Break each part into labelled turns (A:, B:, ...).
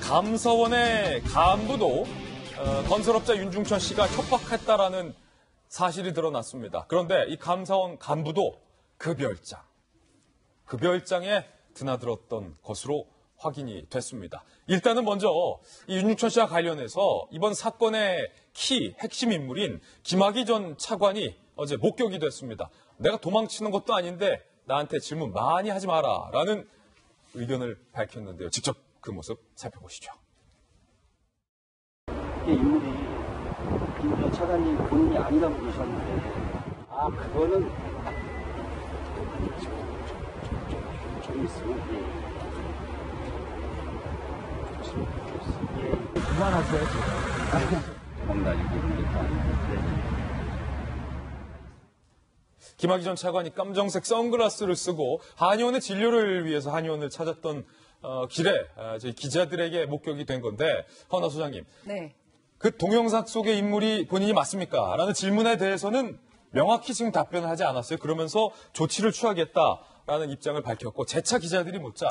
A: 감사원의 간부도 건설업자 윤중천 씨가 협박했다라는 사실이 드러났습니다. 그런데 이 감사원 간부도 급여일장에 드나들었던 것으로 확인이 됐습니다. 일단은 먼저 이 윤중천 씨와 관련해서 이번 사건의 핵심 인물인 김학의 전 차관이 어제 목격이 됐습니다. 내가 도망치는 것도 아닌데 나한테 질문 많이 하지 마라 라는 의견을 밝혔는데요. 직접 그 모습 살펴보시죠.
B: 이게 인물이 김 차관이 본인이 아니라고 그러셨는데 그거는 좀 있으면
C: 그만하세요, 지금.
B: 도망다니고 있는 것도 아니고.
A: 김학의 전 차관이 깜정색 선글라스를 쓰고 한의원의 진료를 위해서 한의원을 찾았던 길에 저희 기자들에게 목격이 된 건데, 허나 소장님.
D: 네.
A: 그 동영상 속의 인물이 본인이 맞습니까? 라는 질문에 대해서는 명확히 지금 답변을 하지 않았어요. 그러면서 조치를 취하겠다라는 입장을 밝혔고, 재차 기자들이 묻자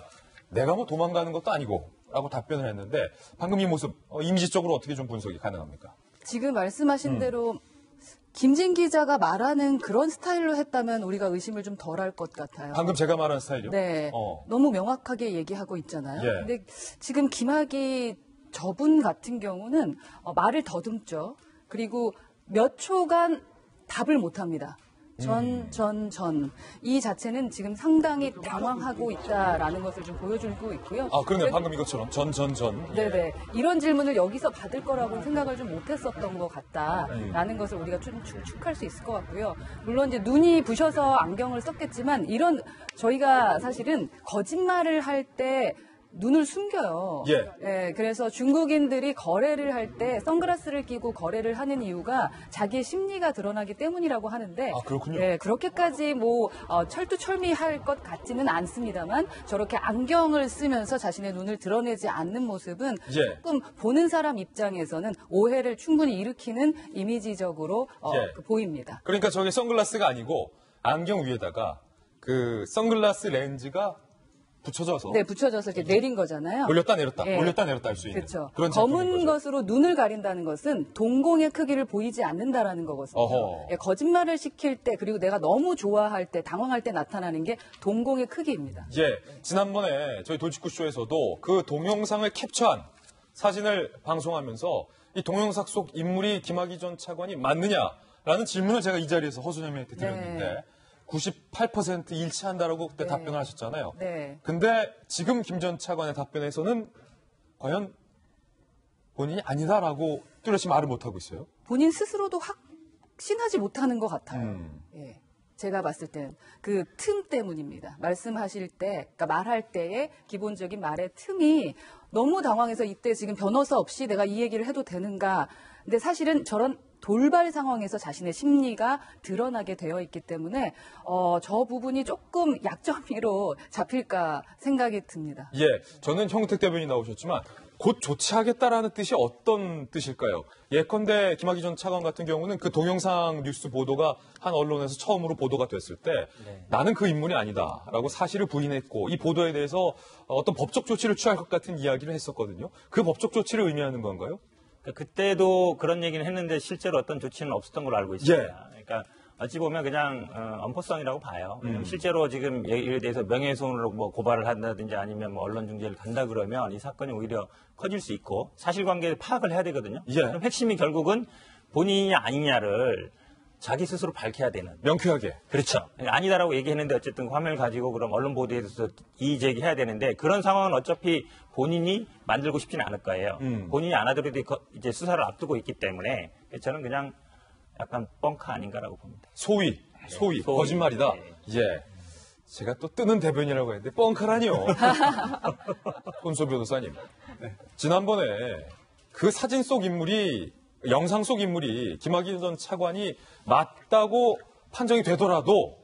A: 내가 뭐 도망가는 것도 아니고 라고 답변을 했는데, 방금 이 모습 이미지적으로 어떻게 좀 분석이 가능합니까?
D: 지금 말씀하신 대로 김진 기자가 말하는 그런 스타일로 했다면 우리가 의심을 좀 덜 할 것 같아요.
A: 방금 제가 말한 스타일이요?
D: 네. 너무 명확하게 얘기하고 있잖아요.
A: 예.
D: 근데 지금 김학의 저분 같은 경우는 말을 더듬죠. 그리고 몇 초간 답을 못 합니다. 이 자체는 지금 상당히 당황하고 있다라는 것을 좀 보여주고 있고요.
A: 그러네요. 방금 이것처럼 전.
D: 네네. 이런 질문을 여기서 받을 거라고 생각을 좀 못했었던 것 같다라는 것을 우리가 좀 추측할 수 있을 것 같고요. 물론 이제 눈이 부셔서 안경을 썼겠지만 저희가 사실은 거짓말을 할 때 눈을 숨겨요.
A: 예.
D: 그래서 중국인들이 거래를 할 때 선글라스를 끼고 거래를 하는 이유가 자기의 심리가 드러나기 때문이라고 하는데,
A: 그렇군요.
D: 그렇게까지 철두철미할 것 같지는 않습니다만 저렇게 안경을 쓰면서 자신의 눈을 드러내지 않는 모습은 조금 보는 사람 입장에서는 오해를 충분히 일으키는 이미지적으로 보입니다.
A: 그러니까 저게 선글라스가 아니고 안경 위에다가 그 선글라스 렌즈가 붙여져서.
D: 네, 붙여져서 이렇게 내린 거잖아요.
A: 올렸다 내렸다 할 수 있는.
D: 그렇죠.
A: 그런
D: 검은 것으로 눈을 가린다는 것은 동공의 크기를 보이지 않는다라는 거거든요. 거짓말을 시킬 때, 그리고 내가 너무 좋아할 때, 당황할 때 나타나는 게 동공의 크기입니다.
A: 지난번에 저희 돌직구쇼에서도 그 동영상을 캡처한 사진을 방송하면서 이 동영상 속 인물이 김학의 전 차관이 맞느냐라는 질문을 제가 이 자리에서 허 소장님한테 드렸는데 98% 일치한다라고 그때 답변을 하셨잖아요.
D: 네.
A: 근데 지금 김 전 차관의 답변에서는 과연 본인이 아니다라고 뚜렷이 말을 못하고 있어요.
D: 본인 스스로도 확신하지 못하는 것 같아요. 제가 봤을 때는 그 틈 때문입니다. 말씀하실 때, 그러니까 말할 때의 기본적인 말의 틈이 너무 당황해서 이때 지금 변호사 없이 내가 이 얘기를 해도 되는가. 근데 사실은 저런 돌발 상황에서 자신의 심리가 드러나게 되어 있기 때문에 저 부분이 조금 약점으로 잡힐까 생각이 듭니다.
A: 저는 형택 대변인 나오셨지만 곧 조치하겠다라는 뜻이 어떤 뜻일까요? 예컨대 김학의 전 차관 같은 경우는 그 동영상 뉴스 보도가 한 언론에서 처음으로 보도가 됐을 때 나는 그 인물이 아니다라고 사실을 부인했고 이 보도에 대해서 어떤 법적 조치를 취할 것 같은 이야기를 했었거든요. 그 법적 조치를 의미하는 건가요?
C: 그때도 그런 얘기는 했는데 실제로 어떤 조치는 없었던 걸로 알고 있습니다. 그러니까 어찌 보면 그냥 엄포성이라고 봐요. 실제로 지금 예를 대해서 명예훼손으로 고발을 한다든지 아니면 언론 중재를 간다 그러면 이 사건이 오히려 커질 수 있고 사실관계를 파악을 해야 되거든요. 그럼 핵심이 결국은 본인이 아니냐를 자기 스스로 밝혀야 되는.
A: 명쾌하게.
C: 그렇죠. 아니다라고 얘기했는데 어쨌든 화면을 가지고 그럼 언론 보도에 대해서 이의 제기해야 되는데 그런 상황은 어차피 본인이 만들고 싶지는 않을 거예요. 본인이 안 하더라도 이제 수사를 앞두고 있기 때문에 저는 그냥 약간 뻥카 아닌가라고 봅니다.
A: 소위 거짓말이다. 제가 또 뜨는 대변이라고 했는데 뻥카라니요. 손소 변호사님. 지난번에 그 사진 속 인물이 영상 속 인물이 김학의 전 차관이 맞다고 판정이 되더라도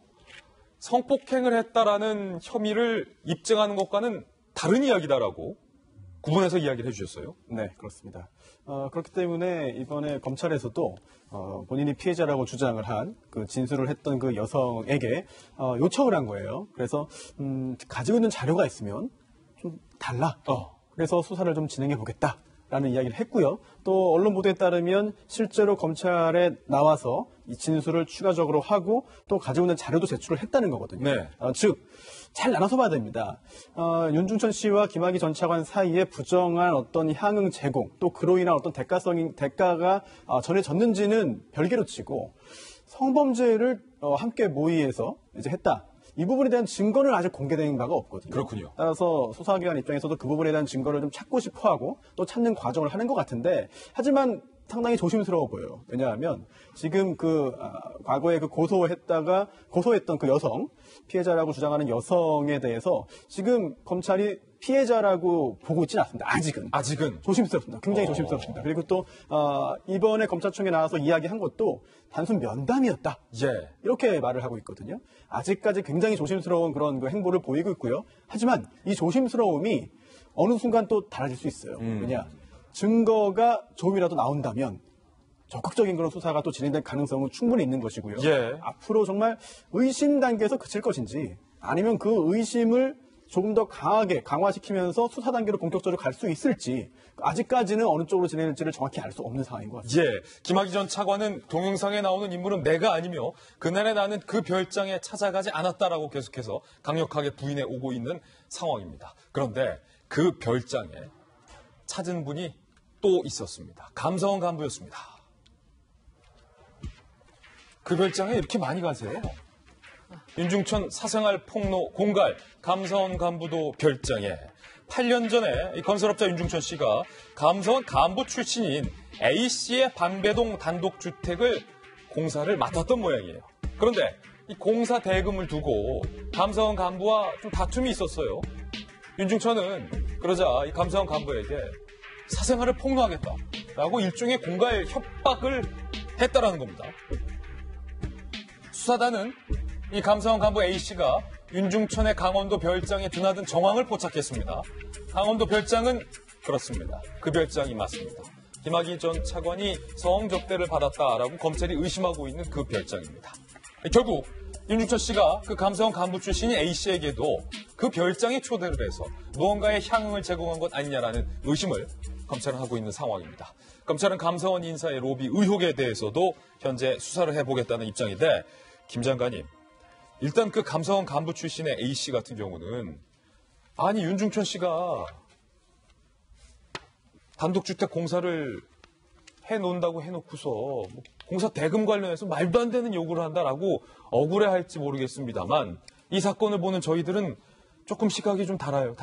A: 성폭행을 했다라는 혐의를 입증하는 것과는 다른 이야기다라고 구분해서 이야기를 해주셨어요.
E: 네, 그렇습니다. 그렇기 때문에 이번에 검찰에서도 본인이 피해자라고 주장을 한 그 진술을 했던 그 여성에게 요청을 한 거예요. 그래서 가지고 있는 자료가 있으면 좀 달라. 그래서 수사를 좀 진행해 보겠다라는 이야기를 했고요. 또 언론 보도에 따르면 실제로 검찰에 나와서 이 진술을 추가적으로 하고 또 가지고 있는 자료도 제출을 했다는 거거든요.
A: 네.
E: 즉, 잘 나눠서 봐야 됩니다. 윤중천 씨와 김학의 전 차관 사이에 부정한 어떤 향응 제공, 또 그로 인한 어떤 대가가 전해졌는지는 별개로 치고 성범죄를 함께 모의해서 이제 했다. 이 부분에 대한 증거는 아직 공개된 바가 없거든요.
A: 그렇군요.
E: 따라서 수사기관 입장에서도 그 부분에 대한 증거를 좀 찾고 싶어하고 또 찾는 과정을 하는 것 같은데, 하지만 상당히 조심스러워 보여요. 왜냐하면 지금 과거에 고소했던 그 여성, 피해자라고 주장하는 여성에 대해서 지금 검찰이 피해자라고 보고 있지는 않습니다. 아직은. 조심스럽습니다. 굉장히 조심스럽습니다. 그리고 또 이번에 검찰청에 나와서 이야기한 것도 단순 면담이었다.
A: 예.
E: 이렇게 말을 하고 있거든요. 아직까지 굉장히 조심스러운 그런 그 행보를 보이고 있고요. 하지만 이 조심스러움이 어느 순간 또 달라질 수 있어요. 왜냐? 증거가 조금이라도 나온다면 적극적인 그런 수사가 또 진행될 가능성은 충분히 있는 것이고요.
A: 예.
E: 앞으로 정말 의심 단계에서 그칠 것인지 아니면 그 의심을 조금 더 강하게 강화시키면서 수사 단계로 본격적으로 갈 수 있을지 아직까지는 어느 쪽으로 진행될지를 정확히 알 수 없는 상황인 것 같습니다.
A: 예. 김학의 전 차관은 동영상에 나오는 인물은 내가 아니며 그날에 나는 그 별장에 찾아가지 않았다라고 계속해서 강력하게 부인해 오고 있는 상황입니다. 그런데 그 별장에 찾은 분이 또 있었습니다. 감사원 간부였습니다. 그 별장에 이렇게 많이 가세요. 윤중천 사생활 폭로 공갈 감사원 간부도 별장에 8년 전에 이 건설업자 윤중천 씨가 감사원 간부 출신인 A씨의 반배동 단독주택을 공사를 맡았던 모양이에요. 그런데 이 공사 대금을 두고 감사원 간부와 좀 다툼이 있었어요. 윤중천은 그러자 이 감사원 간부에게 사생활을 폭로하겠다라고 일종의 공갈 협박을 했다라는 겁니다. 수사단은 이 감사원 간부 A씨가 윤중천의 강원도 별장에 드나든 정황을 포착했습니다. 강원도 별장은 그렇습니다. 그 별장이 맞습니다. 김학의 전 차관이 성접대를 받았다라고 검찰이 의심하고 있는 그 별장입니다. 결국 윤중천 씨가 그 감사원 간부 출신인 A씨에게도 그 별장에 초대를 해서 무언가의 향응을 제공한 것 아니냐라는 의심을 검찰은 하고 있는 상황입니다. 검찰은 감사원 인사의 로비 의혹에 대해서도 현재 수사를 해보겠다는 입장인데, 김 장관님, 일단 그 감사원 간부 출신의 A씨 같은 경우는 아니 윤중천 씨가 단독주택 공사를 해놓는다고 해놓고서 공사 대금 관련해서 말도 안 되는 요구를 한다라고 억울해할지 모르겠습니다만 이 사건을 보는 저희들은 조금 시각이 좀 달라요.